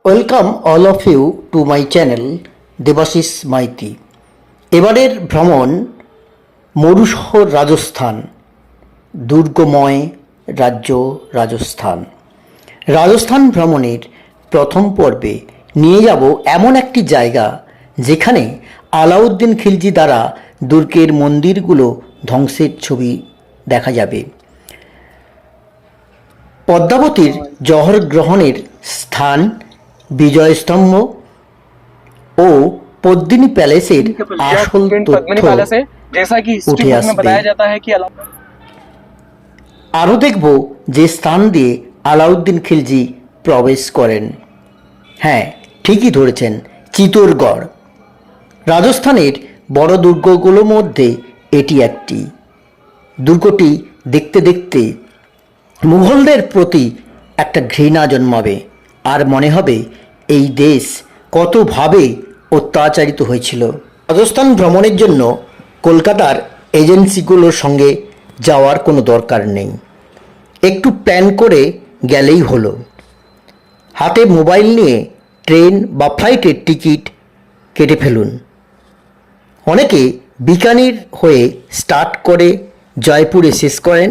Welcome all of you to my channel Debashis Maity. এবারের ভ্রমণ মরুশহর রাজস্থান, দুর্গময় রাজ্য রাজস্থান। রাজস্থান ভ্রমণের প্রথম পর্বে নিয়ে যাব এমন একটি জায়গা যেখানে আলাউদ্দিন খিলজি দ্বারা দুর্গের মন্দিরগুলো ধ্বংসের ছবি দেখা যাবে। পদ্মাবতীর জহর গ্রহণের স্থান, বিজয়স্তম্ভ ও পদ্মিনী প্যালেসের আসল তথ্য উঠে আসবে। আরও দেখব যে স্থান দিয়ে আলাউদ্দিন খিলজি প্রবেশ করেন। হ্যাঁ, ঠিকই ধরেছেন, চিতোরগড়। রাজস্থানের বড় দুর্গগুলোর মধ্যে এটি একটি। দুর্গটি দেখতে দেখতে মুঘলদের প্রতি একটা ঘৃণা জন্মাবে, আর মনে হবে এই দেশ কতভাবে অত্যাচারিত হয়েছিল। রাজস্থান ভ্রমণের জন্য কলকাতার এজেন্সিগুলোর সঙ্গে যাওয়ার কোনো দরকার নেই, একটু প্ল্যান করে গেলেই হলো। হাতে মোবাইল নিয়ে ট্রেন বা ফ্লাইটের টিকিট কেটে ফেলুন। অনেকে বিকানির হয়ে স্টার্ট করে জয়পুরে শেষ করেন,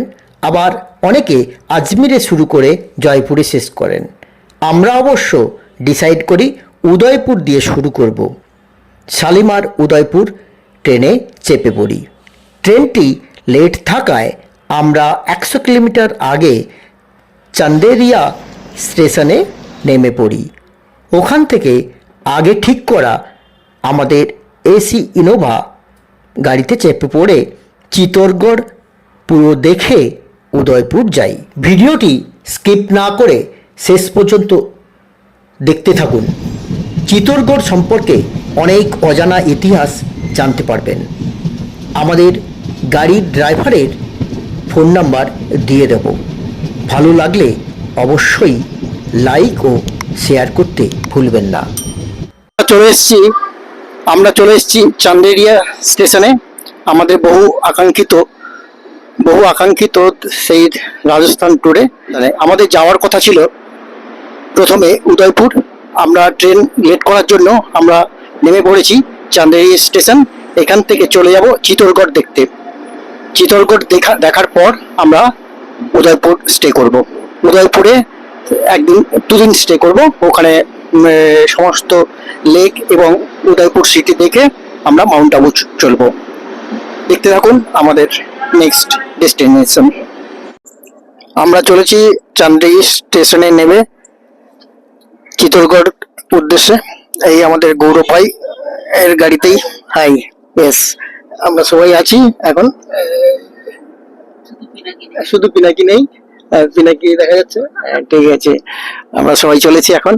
আবার অনেকে আজমিরে শুরু করে জয়পুরে শেষ করেন। আমরা অবশ্য ডিসাইড করি উদয়পুর দিয়ে শুরু করব। শালিমার উদয়পুর ট্রেনে চেপে পড়ি। ট্রেনটি লেট থাকায় আমরা 100 কিলোমিটার আগে চান্দেরিয়া স্টেশনে নেমে পড়ি। ওখান থেকে আগে ঠিক করা আমাদের এসি ইনোভা গাড়িতে চেপে পড়ে চিতোরগড় পুরো দেখে উদয়পুর যাই। ভিডিওটি স্কিপ না করে শেষ পর্যন্ত দেখতে থাকুন। চিতোরগড় সম্পর্কে অনেক অজানা ইতিহাস জানতে পারবেন। আমাদের গাড়ির ড্রাইভারের ফোন নাম্বার দিয়ে দেব। ভালো লাগলে অবশ্যই লাইক ও শেয়ার করতে ভুলবেন না। আমরা চলে এসেছি চান্দেরিয়া স্টেশনে। আমাদের বহু আকাঙ্ক্ষিত সেই রাজস্থান ট্যুরে আমাদের যাওয়ার কথা ছিল প্রথমে উদয়পুর। আমরা ট্রেন লেট করার জন্য আমরা নেমে পড়েছি চান্দেরিয়া স্টেশন। এখান থেকে চলে যাব চিতোরগড় দেখতে। চিতোরগড় দেখার পর আমরা উদয়পুর স্টে করব। উদয়পুরে দুদিন স্টে করব। ওখানে সমস্ত লেক এবং উদয়পুর সিটি দেখে আমরা মাউন্ট আবু চলবো। দেখতে থাকুন আমাদের নেক্সট ডেস্টিনেশন। আমরা চলেছি চান্দেরিয়া স্টেশনে নেমে চিতোরগড় উদ্দেশ্যে। এই আমাদের গৌরব ভাই এর গাড়িতেই। হাই, বেশ, আমরা সবাই আছি এখন। শুধু পিনাকি নেই, পিনাকি দেখা যাচ্ছে। ঠিক আছে, আমরা সবাই চলেছি এখন।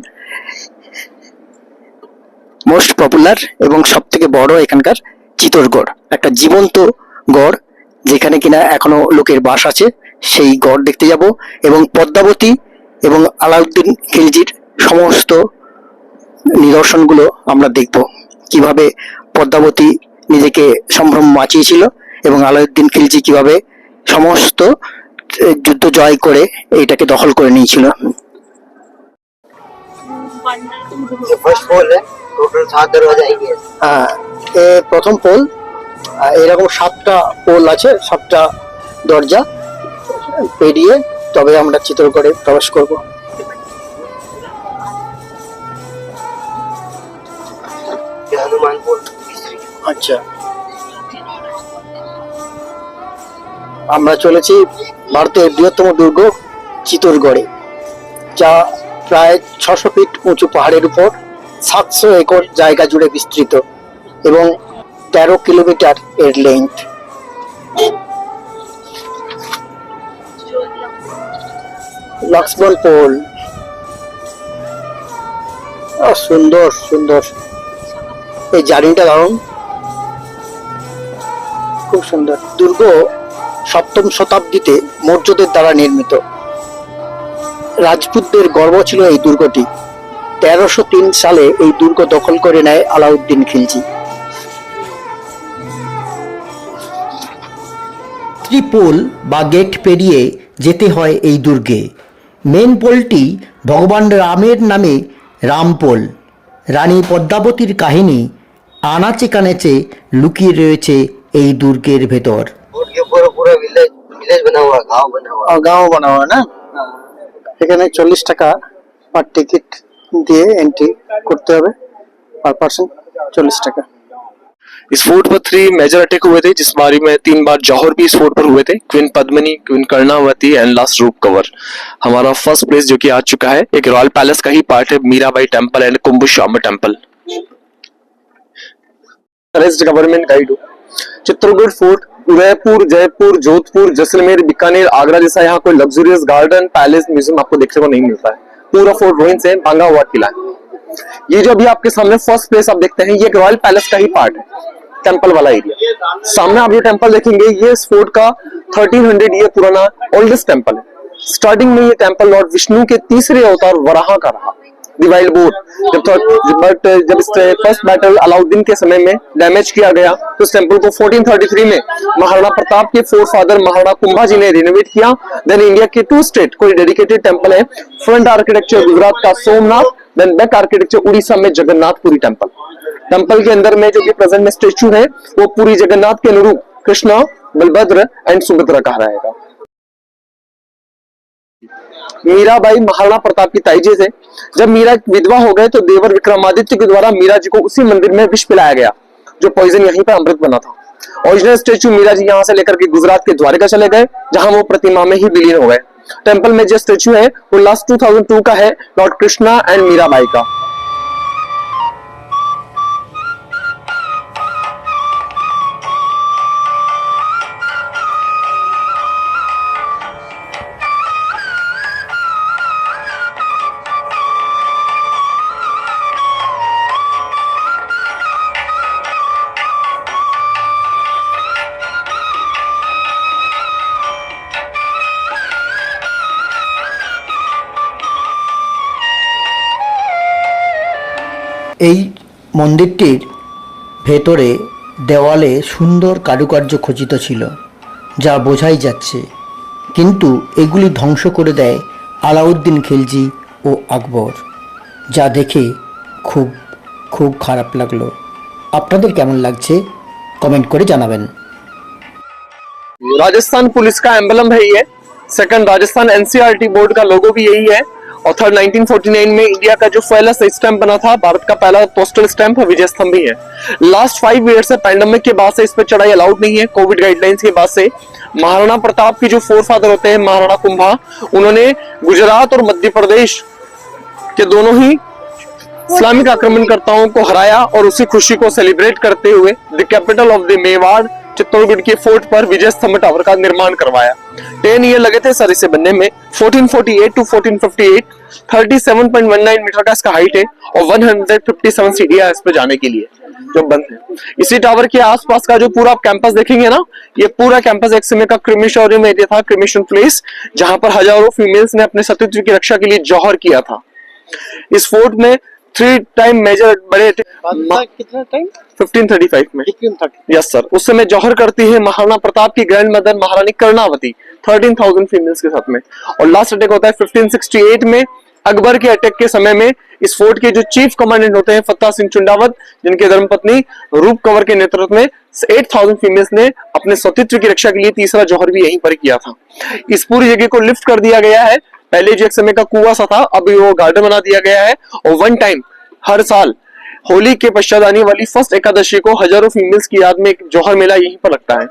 মোস্ট পপুলার এবং সব থেকে বড় এখানকার চিতোরগড়, একটা জীবন্ত গড় যেখানে কিনা এখনো লোকের বাস আছে। সেই গড় দেখতে যাব এবং পদ্মাবতী এবং আলাউদ্দিন খিলজির সমস্ত নিদর্শনগুলো আমরা দেখব। কিভাবে পদ্মাবতী নিজেকে সম্ভ্রম বাঁচিয়েছিল এবং আলাউদ্দিন খিলজি কিভাবে সমস্ত যুদ্ধ জয় করে এইটাকে দখল করে নিয়েছিল। প্রথম পোল। এরকম 7টা পোল আছে, 7টা দরজা পেরিয়ে তবে আমরা চিতোরগড়ে প্রবেশ করব। আচ্ছা, আমরা চলেছি ভারতের বৃহত্তম দুর্গ চিতোরগড়ে, যা প্রায় 600 ফিট উঁচু পাহাড়ের উপর 700 একর জায়গা জুড়ে বিস্তৃত এবং 13 কিলোমিটার এর লেন্থ। লক্ষ্মণ পোল, সুন্দর সুন্দর। এই জার্নিটা দারুণ, খুব সুন্দর। দুর্গ 7ম শতাব্দীতে মৌর্যদের দ্বারা নির্মিত। রাজপুতদের গর্ব ছিল এই দুর্গটি। 1303 সালে এই দুর্গ দখল করে নেয় আলাউদ্দিন খিলজি। ত্রিপোল বা গেট পেরিয়ে যেতে হয় এই দুর্গে। মেন পোলটি ভগবান রামের নামে রামপোল। রানী পদ্মাবতীর কাহিনী আনাচে কানাচে লুকিয়ে রয়েছে এই দুর্গের ভেতর। फोर्ट के ऊपर पूरा विलेज विलेज बना हुआ, गांव बना हुआ। और गाँव बना हुआ है ना, এখানে 40 টাকা পার টিকিট দিয়ে এন্ট্রি করতে হবে, পার পার্সন 40 টাকা। इस फोर्ट पर 3 मेजर अटैक हुए थे, जिस बारी में 3 बार जौहर भी इस फोर्ट पर हुए थे, queen Padmini, queen Karnavati and last रूप कवर। हमारा फर्स्ट प्लेस जो कि आ चुका है, एक रॉयल पैलेस का ही पार्ट है, Mirabai temple and Kumbhshyam temple. Government guide हो चित्तौड़गढ़ फोर्ट, उदयपुर, जयपुर, जोधपुर, जैसलमेर, बीकानेर, आगरा जैसा यहाँ कोई लग्जरियस गार्डन, पैलेस, म्यूजियम आपको देखने को नहीं मिलता है। पूरा फोर्ट रुइंस है, भांगा हुआ किला है। ये जो अभी आपके सामने फर्स्ट प्लेस आप देखते हैं, ये एक रॉयल पैलेस का ही पार्ट है, टेंपल वाला एरिया। सामने आप ये टेंपल देखेंगे, ये इस फोर्ट का 1300 ईयर पुराना ओल्डेस्ट टेंपल है। स्टार्टिंग में ये टेंपल लॉर्ड विष्णु के तीसरे अवतार वराह का रहा, द वाइल्ड बोर। जब इस फर्स्ट बैटल अलाउद्दीन के समय में डैमेज किया गया, तो इस टेंपल को 1433 में महाराणा प्रताप के फोर फादर महाराणा कुंभा जी ने रिनोवेट किया। देन इंडिया के 2 स्टेट कोई डेडिकेटेड टेंपल है, फ्रंट आर्किटेक्चर गुजरात का Somnath, then back architecture Orissa में जगन्नाथपुरी टेंपल। टेंपल के अंदर में जो भी प्रेजेंट में स्टेच्यू है, वो पूरी जगन्नाथ के अनुरूप कृष्णा, बलभद्र एंड सुभद्रा का रहेगा। मीराबाई महाराणा प्रताप की ताईजे थे। जब मीरा विधवा हो गए, तो देवर विक्रमादित्य के द्वारा मीरा जी को उसी मंदिर में विष पिलाया गया, जो पॉइजन यहीं पर अमृत बना था। ओरिजिनल स्टेच्यू मीरा जी यहाँ से लेकर के गुजरात के द्वारका चले गए, जहां वो प्रतिमा में ही विलीन हो गए। टेंपल में जो स्टेच्यू है, वो लास्ट 2002 का है, लॉर्ड कृष्णा एंड मीराबाई का। এই মন্দিরটির ভেতরে দেওয়ালে সুন্দর কারুকার্য খচিত ছিল, যা বোঝাই যাচ্ছে, কিন্তু এগুলি ধ্বংস করে দেয় আলাউদ্দিন খিলজি ও আকবর, যা দেখে খুব খুব খারাপ লাগলো। আপনাদের কেমন লাগছে কমেন্ট করে জানাবেন। राजस्थान पुलिस का एम्बलम है ये। सेकंड, राजस्थान एनसीईआरटी बोर्ड का लोगो भी यही है। और थर्ड, 1949 में इंडिया का जो पहला स्टैंप बना था, भारत का पहला पोस्टल स्टैंप विजय स्तंभ भी है। लास्ट 5 ईयर से पैंडेमिक के बाद से इस पर चढ़ाई अलाउड नहीं है, कोविड गाइडलाइंस के बाद से। महाराणा प्रताप की जो फोर फादर होते हैं, महाराणा कुंभा, उन्होंने गुजरात और मध्य प्रदेश के दोनों ही इस्लामिक आक्रमणकर्ताओं को हराया, और उसी खुशी को सेलिब्रेट करते हुए the capital of the Mewar Chittorgarh के फोर्ट पर विजय स्तंभ टावर का निर्माण करवाया। 10 ईयर लगे थे सर इसे बनने में। 1448 टू 1458 37.19 मीटर का इसका हाइट है, और 157 सीढ़ियां इस पे जाने के लिए जो बंद है। इसी टावर के आसपास का जो पूरा कैंपस देखेंगे ना, ये पूरा कैंपस एक समय का क्रिमिशोरियम एरिया था, क्रिमिशन प्लेस, जहां पर हजारों फीमेल्स ने अपने सतीत्व की रक्षा के लिए जौहर किया था। इस फोर्ट में 3 टाइम मेजर बड़े थे। कितना टाइम? 1535 में। 1530। Yes sir. उस समय जौहर करती है महाराणा प्रताप की ग्रैंड मदर महारानी कर्णावती 13,000 फीमेल्स के साथ में। और लास्ट अटैक होता है 1568 में, अकबर के अटैक के समय में। इस फोर्ट के जो चीफ कमांडेंट होते हैं फत्ता सिंह चुंडावत, जिनके धर्मपत्नी रूप कंवर के नेतृत्व में 8,000 फीमेल्स ने अपने स्वतित्व की रक्षा के लिए तीसरा जौहर भी यहीं पर किया था। इस पूरी जगह को लिफ्ट कर दिया गया है। पहले जो एक समय का कुआं सा था, अभी वो गार्डन बना दिया गया है। और 1 टाइम हर साल होली के पश्चात आने वाली फर्स्ट एकादशी को हजारों फीमेल्स की याद में एक जौहर मेला यहीं पर लगता है।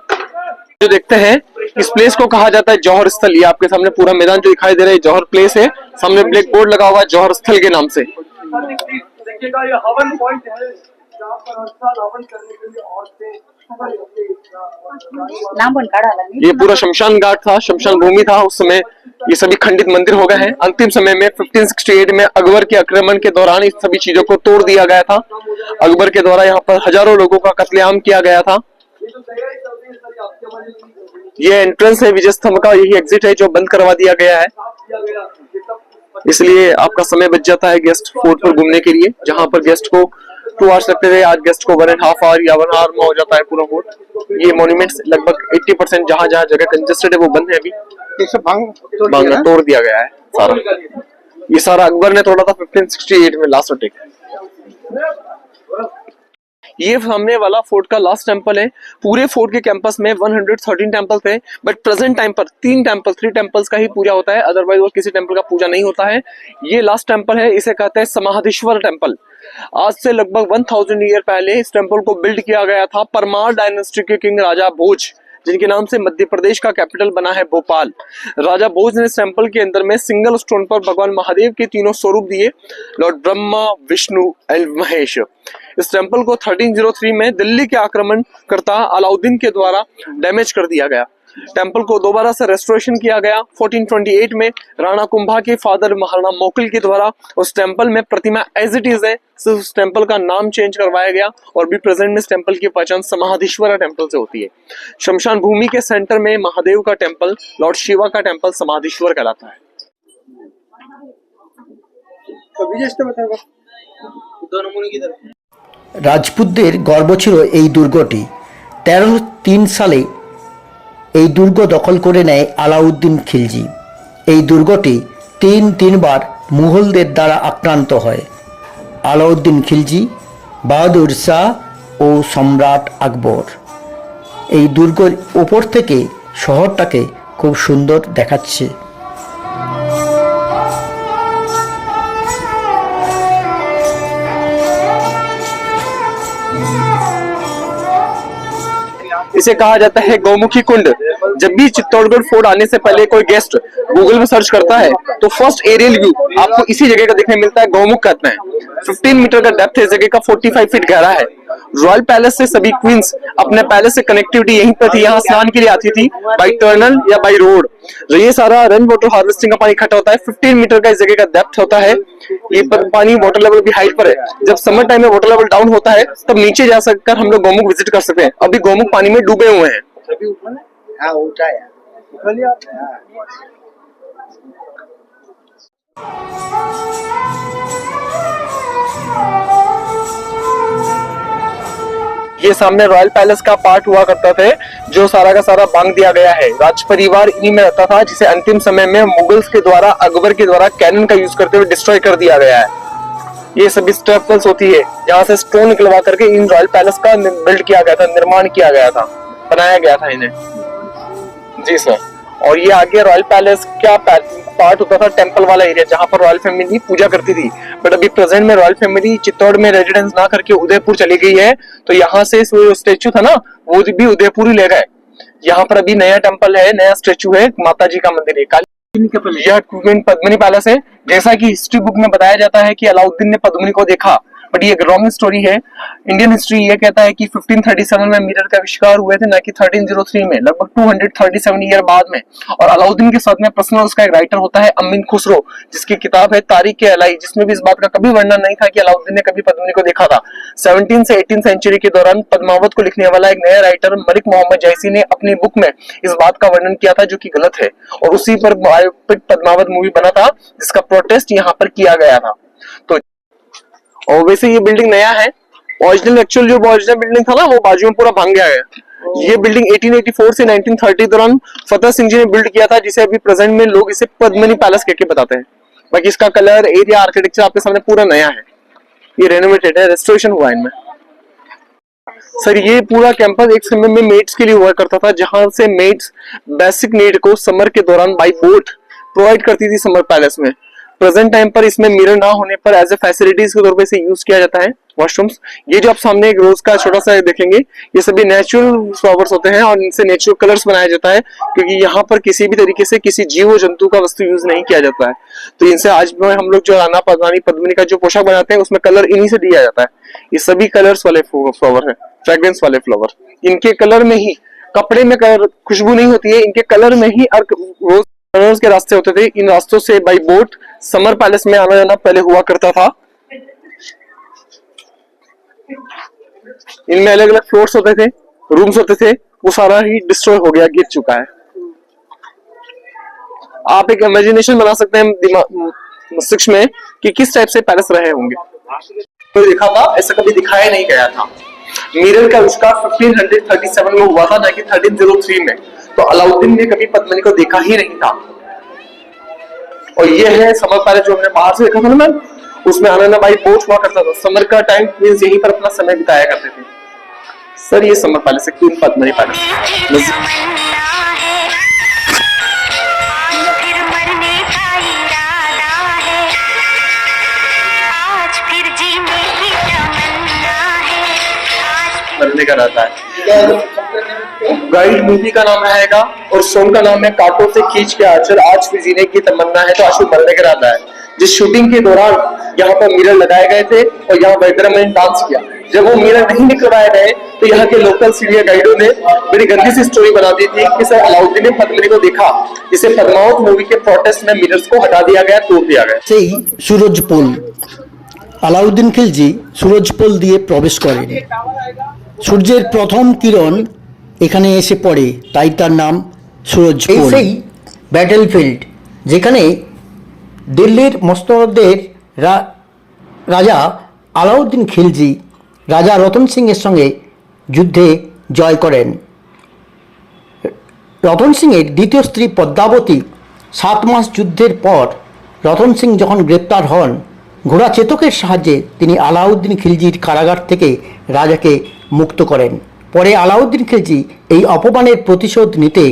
जो देखते हैं, इस प्लेस को कहा जाता है जौहर स्थल। ये आपके सामने पूरा मैदान जो दिखाई दे रहा है जौहर प्लेस है। सामने ब्लैक बोर्ड लगा हुआ है जौहर स्थल के नाम से। देखिएगा ये हवन पॉइंट है, जहाँ पर हर साल हवन करने के लिए औरतें ये पूरा शमशान घाट था, शमशान भूमि था उस समय। ये सभी खंडित मंदिर हो गए हैं। अंतिम समय में 1568 में अकबर के आक्रमण के दौरान इस सभी चीजों को तोड़ दिया गया था। अकबर के द्वारा यहाँ पर हजारों लोगों का कत्लेआम किया गया था। ये एंट्रेंस है विजय स्तंभ का, यही एग्जिट है जो बंद करवा दिया गया है। इसलिए आपका समय बच जाता है गेस्ट फोर्ट पर घूमने के लिए, जहां पर गेस्ट को 2 आवर्स लगते थे, आज गेस्ट को 1.5 आवर या 1 आवर में हो जाता है पूरा फोर्ट। ये मॉन्यूमेंट्स लगभग 80% जहां जहां जगह कंजेस्टेड है वो बंद है अभी, ये सब भांग तोड़ दिया गया है सारा। ये सारा अकबर ने तोड़ा था 1568 में, लास्ट अटैक। ये सामने वाला फोर्ट का लास्ट टेंपल है। पूरे फोर्ट के कैंपस में 113 टेंपल थे, बट प्रेजेंट टाइम पर 3 टेंपल्स का ही पूजा होता है, अदरवाइज और किसी टेंपल का पूजा नहीं होता है। ये लास्ट टेंपल है, इसे कहते हैं समाधीश्वर टेंपल। आज से लगभग 1000 ईयर पहले इस टेंपल को बिल्ड किया गया था परमार डायनेस्टी के किंग राजा भोज, जिनके नाम से मध्य प्रदेश का कैपिटल बना है भोपाल। राजा भोज ने इस टेंपल के अंदर में सिंगल स्टोन पर भगवान महादेव के तीनों स्वरूप दिए, लॉर्ड ब्रह्मा, विष्णु एंड महेश। इस टेंपल को 1303 में दिल्ली के आक्रमणकर्ता अलाउद्दीन के द्वारा डैमेज कर दिया गया। टेंपल को दोबारा से रेस्टोरेशन किया गया। 1428 में राणा कुंभा के फादर महाराणा मोकल के द्वारा उस टेंपल में प्रतिमा एज इट इज है, सिर्फ उस टेंपल का नाम चेंज करवाया गया और भी प्रेजेंट में इस टेंपल की पहचान समाधीश्वरा टेंपल से होती है। शमशान भूमि के सेंटर में महादेव का टेंपल, लॉर्ड शिवा का टेंपल समाधीश्वर कहलाता है। রাজপুতদের গর্ব ছিল এই দুর্গটি। 1303 সালে এই দুর্গ দখল করে নেয় আলাউদ্দিন খিলজি। এই দুর্গটি তিনবার মুঘলদের দ্বারা আক্রান্ত হয়। আলাউদ্দিন খিলজি, বাহাদুর শাহ ও সম্রাট আকবর। এই দুর্গের ওপর থেকে শহরটাকে খুব সুন্দর দেখাচ্ছে। इसे कहा जाता है गौमुखी कुंड। जब भी चित्तौड़गढ़ फोर्ट आने से पहले कोई गेस्ट गूगल में सर्च करता है तो फर्स्ट एरियल व्यू आपको इसी जगह का देखने मिलता है, गौमुख कहते हैं। 15 मीटर का डेप्थ है, इस जगह का 45 फीट गहरा है। रॉयल पैलेस से सभी क्वींस अपने पैलेस से कनेक्टिविटी यहीं पर थी, यहाँ स्नान के लिए आती थी बाई टर्नल या बाई रोड। तो ये सारा रेन वाटर हार्वेस्टिंग का पानी इकट्ठा होता है। 15 मीटर का इस जगह का डेप्थ होता है। ये पानी वाटर लेवल भी हाइट पर है। जब समर टाइम में वाटर लेवल डाउन होता है तब नीचे जा सककर हम लोग गौमुख विजिट कर सकते हैं। अभी गौमुख पानी में डूबे हुए हैं। ये सामने रॉयल पैलेस का पार्ट हुआ करता था, जो सारा का सारा बांध दिया गया है। राज परिवार इन्हीं में रहता था, जिसे अंतिम समय में मुगल्स के द्वारा, अकबर के द्वारा कैनन का यूज करते हुए डिस्ट्रॉय कर दिया गया है। ये सभी स्टेपल्स होती है, जहाँ से स्टोन निकलवा करके इन रॉयल पैलेस का बिल्ड किया गया था, निर्माण किया गया था, बनाया गया था इन्हें। जी सर। और ये आगे रॉयल पैलेस क्या पार्ट होता था, टेंपल वाला एरिया, जहाँ पर रॉयल फैमिली पूजा करती थी। बट अभी प्रेजेंट में रॉयल फैमिली चित्तौड़ में रेजिडेंस ना करके उदयपुर चली गई है, तो यहाँ से स्टेचू था ना, वो भी उदयपुर ही ले गए। यहाँ पर अभी नया टेंपल है, नया स्टेचू है, माता जी का मंदिर है। यह क्वीन पद्मिनी पैलेस है। जैसा कि हिस्ट्री बुक में बताया जाता है कि अलाउद्दीन ने पद्मिनी को देखा, बट ये रॉन्ग स्टोरी है। इंडियन हिस्ट्री ये कहता है कि 1537 में मिरर का आविष्कार हुए थे, ना कि 1303 में, लगभग 237 ईयर बाद में। और अलाउद्दीन के साथ में पर्सनल उसका एक राइटर होता है अमीन खुसरो, जिसकी किताब है तारीख अलाई, जिसमें भी इस बात का कभी वर्णन नहीं था कि अलाउद्दीन ने कभी पद्मिनी को देखा था। 17 से 18 सेंचुरी के दौरान पद्मावत को लिखने वाला एक नया राइटर मलिक मोहम्मद जैसी ने अपनी बुक में इस बात का वर्णन किया था, जो कि गलत है। और उसी पर बायोपिक पद्मावत मूवी बना था, जिसका प्रोटेस्ट यहाँ पर किया गया था। तो और वैसे ये बिल्डिंग नया है। ओरिजिनल बिल्डिंग था ना, वो बाजू में पूरा भांग गया है। ये बिल्डिंग 1884 से 1930 दौरान फतेह सिंह जी ने बिल्ड किया था, जिसे अभी प्रेजेंट में लोग इसे पद्मिनी पैलेस कहकर बताते हैं। बाकी इसका कलर, एरिया, आर्किटेक्चर आपके सामने पूरा नया है। ये रेनोवेटेड है, रेस्टोरेशन हुआ है इनमें। सर ये पूरा कैंपस एक समय में मेड्स के लिए हुआ करता था, जहां से मेड्स बेसिक नीड को समर के दौरान बाई बोट प्रोवाइड करती थी समर पैलेस में। प्रेजेंट टाइम पर इसमें मिरर ना होने पर एज ए फैसिलिटीज के तौर पे इसे यूज किया जाता है, वॉशरूम्स। ये जो आप सामने एक रोज का छोटा सा देखेंगे, ये सभी नेचुरल फ्लावर्स होते हैं और इनसे नेचुरल कलर्स बनाया जाता है, क्योंकि यहाँ पर किसी भी तरीके से किसी जीव जंतु का वस्तु यूज नहीं किया जाता है। तो इनसे आज में हम लोग जो राना रानी पद्मिनी का जो पोशाक बनाते हैं, उसमें कलर इन्हीं से दिया जाता है। ये सभी कलर्स वाले फ्लावर है, फ्रेग्रेंस वाले फ्लावर। इनके कलर में ही, कपड़े में खुशबू नहीं होती है, इनके कलर में ही रोज रनर्स के रास्ते होते थे। इन रास्तों से बाई बोट समर पैलेस में आना जाना पहले हुआ करता था। इनमें अलग अलग फ्लोर्स होते थे, रूम्स होते थे, वो सारा ही डिस्ट्रॉय हो गया, गिर चुका है। आप एक इमेजिनेशन बना सकते हैं मस्तिष्क में कि किस टाइप से पैलेस रहे होंगे। तो देखा था, ऐसा कभी दिखाया नहीं गया था। मिरर का आविष्कार 1537 में हुआ था, ना कि 1303 में। तो अलाउद्दीन ने कभी पद्मिनी को देखा ही नहीं था। और ये है समर पैलेस जो हमने बाहर से देखा था ना मैम, उसमें आनंदबाई बोट हुआ करता था। समर का टाइम मींस यहीं पर अपना समय बिताया करते थे। सर ये समर पैलेस है, क्वीन पद्मिनी पैलेस। बनने का रहता है। गाइड मूवी का नाम आएगा और सॉन्ग का नाम है कांटों से खींच के आंचल, आज फिर जीने की तमन्ना है, तो आज मरने का रहता है। जिस शूटिंग के दौरान यहाँ पर मिरर लगाए गए थे और यहाँ वैद्यराम ने डांस किया। जब वो मिरर नहीं निकलवाए गए तो यहाँ के लोकल सीनियर गाइडों ने बड़ी गंदी सी स्टोरी बना दी थी कि सर अलाउद्दीन ने पद्मिनी को देखा, जिसे पद्मावत मूवी के प्रोटेस्ट में मिरर्स को हटा दिया गया, तोड़ दिया गया। সেই সুরজপোল আলাউদ্দিন খিলজি সুরজপোল দিয়ে প্রবেশ করেন। সূর্যের প্রথম কিরণ এখানে এসে পড়ে, তাই তার নাম সুরজপোল। সেই ব্যাটেলফিল্ড যেখানে দিল্লির মস্তদের রাজা আলাউদ্দিন খিলজি রাজা রতন সিংয়ের সঙ্গে যুদ্ধে জয় করেন। রতন সিংয়ের দ্বিতীয় স্ত্রী পদ্মাবতী 7 মাস যুদ্ধের পর রতন সিং যখন গ্রেপ্তার হন, ঘোড়া চেতকের সাহায্যে তিনি আলাউদ্দিন খিলজির কারাগার থেকে রাজাকে মুক্ত করেন। পরে আলাউদ্দিন খিলজি এই অপমানের প্রতিশোধ নিতে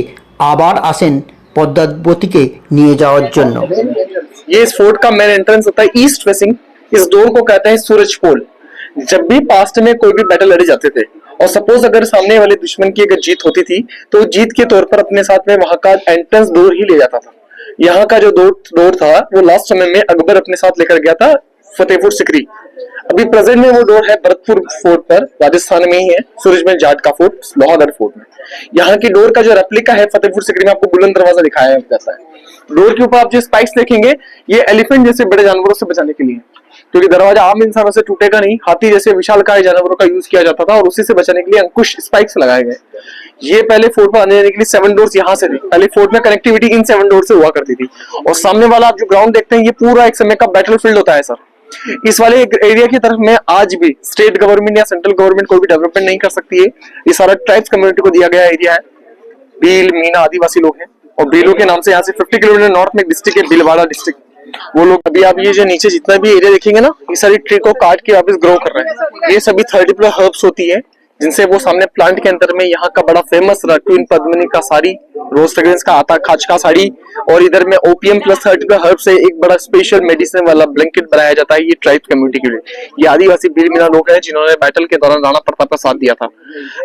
আবার আসেন পদ্মাবতীকে নিয়ে যাওয়ার জন্য। ये इस फोर्ट का मेन एंट्रेंस होता है ईस्ट फेसिंग। इस डोर को कहते हैं सूरज पोल। जब भी पास्ट में कोई भी बैटल लड़े जाते थे और सपोज अगर सामने वाले दुश्मन की अगर जीत होती थी तो जीत के तौर पर अपने साथ में वहां का एंट्रेंस डोर ही ले जाता था। यहाँ का जो डोर था वो लास्ट समय में अकबर अपने साथ लेकर गया था फतेहपुर सिकरी। अभी प्रेजेंट में वो डोर है भरतपुर फोर्ट पर, राजस्थान में ही है, सूरजमल जाट का फोर्ट, लोहागढ़ फोर्ट में। यहाँ की डोर का जो रेप्लिका है फतेहपुर सिकरी में आपको बुलंद दरवाजा दिखाया जाता है। डोर के ऊपर आप जो स्पाइक्स देखेंगे ये एलिफेंट जैसे बड़े जानवरों से बचाने के लिए, क्योंकि दरवाजा आम इंसानों से टूटेगा नहीं। हाथी जैसे विशालकाय जानवरों का यूज किया जाता था और उसी से बचाने के लिए अंकुश स्पाइक्स लगाए गए। ये पहले फोर्ट पर आने जाने के लिए 7 डोर्स यहाँ से थी। पहले फोर्ट में कनेक्टिविटी इन 7 डोर से हुआ करती थी। और सामने वाला आप जो ग्राउंड देखते हैं ये पूरा एक समय का बैटलफील्ड होता है सर। इस वाले एरिया की तरफ में आज भी स्टेट गवर्नमेंट या सेंट्रल गवर्नमेंट कोई भी डेवलपमेंट नहीं कर सकती है। ये सारा ट्राइब्स कम्युनिटी को दिया गया एरिया है। भील मीना आदिवासी लोग हैं और भीलों के नाम से यहाँ से 50 किलोमीटर नॉर्थ में डिस्ट्रिक्ट है भीलवाड़ा डिस्ट्रिक्ट। वो लोग अभी आप ये जो नीचे जितना भी एरिया देखेंगे ना, ये सारी ट्री को काट के वापस ग्रो कर रहे हैं। ये सभी 30 हर्ब्स होती है जिनसे वो सामने प्लांट के अंदर में यहाँ का बड़ा फेमस क्वीन पद्मिनी का साड़ी, रोज फ्रेग्रेंस का आता खाच का साड़ी, और इधर में ओपीएम प्लस 30 हर्ब से एक बड़ा स्पेशल मेडिसिन वाला ब्लैंकेट बनाया जाता है ये ट्राइब कम्युनिटी के लिए। ये आदिवासी भील मीना लोग हैं जिन्होंने बैटल के दौरान राणा प्रताप का साथ दिया था।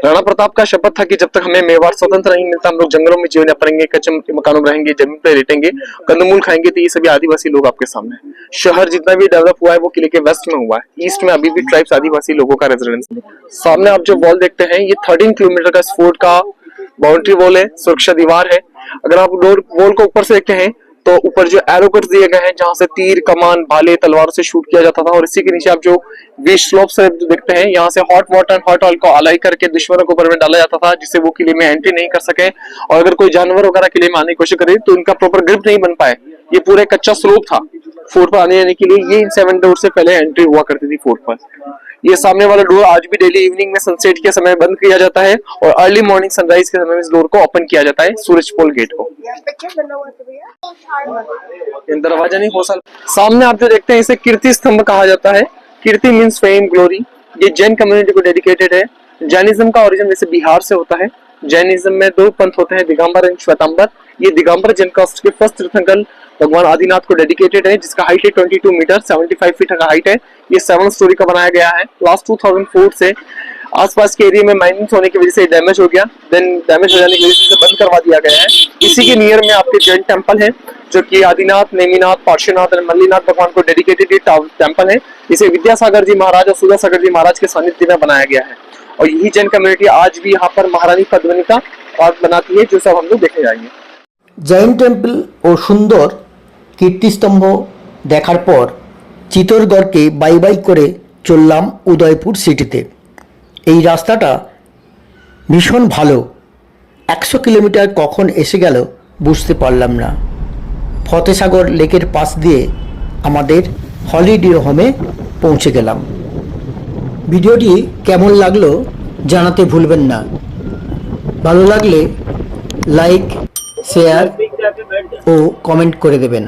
राणा प्रताप का शपथ था कि जब तक हमें मेवाड़ स्वतंत्र नहीं मिलता हम लोग जंगलों में जीवन यापनेंगे, कच्चे मकानों में रहेंगे, जमीन पर लेटेंगे, कंदमूल खाएंगे। तो ये सभी आदिवासी लोग आपके सामने। शहर जितना भी डेवलप हुआ है वो किले के वेस्ट में हुआ है, ईस्ट में अभी भी ट्राइब्स आदिवासी लोगों का रेजिडेंस। सामने आप जो वॉल देखते हैं ये 13 किलोमीटर का फोर्ट का बाउंड्री वॉल है, सुरक्षा दीवार है। अगर आप डोर वॉल को ऊपर से देखते हैं तो ऊपर जो एरो कट्स दिए गए हैं जहां से तीर कमान भाले तलवारों से शूट किया जाता था, और इसी के नीचे आप जो वी स्लोप से देखते हैं यहाँ से hot water and hot oil को अलाई करके दुश्मनों के ऊपर में डाला जाता था जिससे वो किले में एंट्री नहीं कर सके, और अगर कोई जानवर वगैरह किले में आने की कोशिश करे तो उनका प्रॉपर ग्रिप नहीं बन पाए। ये पूरा कच्चा स्लोप था फोर्ट पर आने जाने के लिए। ये इन 7 डोर से पहले एंट्री हुआ करती थी फोर्ट पर। ये सामने वाला डोर आज भी डेली इवनिंग में सनसेट के समय बंद किया जाता है और अर्ली मॉर्निंग सनराइज के समय में इस डोर को ओपन किया जाता है, सूरजपोल गेट को। दरवाजा नहीं हो सकता। सामने आप जो देखते हैं इसे कीर्ति स्तंभ कहा जाता है। कीर्ति मीन्स फेम, ग्लोरी। ये जैन कम्युनिटी को डेडिकेटेड है। जैनिज्म का ओरिजिन वैसे बिहार से होता है। जैनिज्म में 2 पंथ होते हैं, दिगंबर एंड श्वेतांबर। ये दिगंबर जैन कास्ट के फर्स्ट तीर्थंकर भगवान आदिनाथ को डेडिकेटेड है, जिसका हाइट है 22 मीटर 75 फीट का हाइट है। ये 7 स्टोरी का बनाया गया है। लास्ट 2004 से आसपास के एरिया में माइनिंग होने की वजह से डैमेज हो गया, देन डैमेज हो जाने की वजह से इसे बंद करवा दिया गया है। इसी के नियर में आपके जैन टेम्पल है जो कि आदिनाथ, नेमिनाथ, पार्श्वनाथ और मल्लीनाथ भगवान को डेडिकेटेड टेम्पल है। इसे विद्यासागर जी महाराज और सुधासागर जी महाराज के सानिध्य में बनाया गया है, और यही जैन कम्युनिटी आज भी यहाँ पर महारानी पद्मिनी का पार्क बनाती है, जो सब हम लोग देखने जाएंगे। जैन टेम्पल और सुंदर কীর্তিস্তম্ভ দেখার পর চিতোরগড়কে বাই বাই করে চললাম উদয়পুর সিটিতে। এই রাস্তাটা ভীষণ ভালো। 100 কিলোমিটার কখন এসে গেল বুঝতে পারলাম না। ফতেসাগর লেকের পাশ দিয়ে আমাদের হলিডে হোমে পৌঁছে গেলাম। ভিডিওটি কেমন লাগলো জানাতে ভুলবেন না। ভালো লাগলে লাইক, শেয়ার ও কমেন্ট করে দেবেন।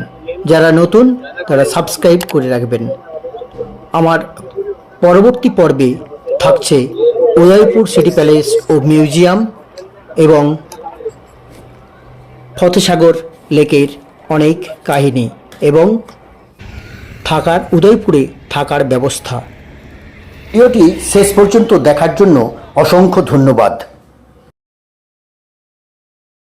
যারা নতুন তারা সাবস্ক্রাইব করে রাখবেন। আমার পরবর্তী পর্বে থাকছে উদয়পুর সিটি প্যালেস ও মিউজিয়াম এবং ফতেসাগর লেকের অনেক কাহিনী এবং উদয়পুরে থাকার ব্যবস্থা। ভিডিওটি শেষ পর্যন্ত দেখার জন্য অসংখ্য ধন্যবাদ।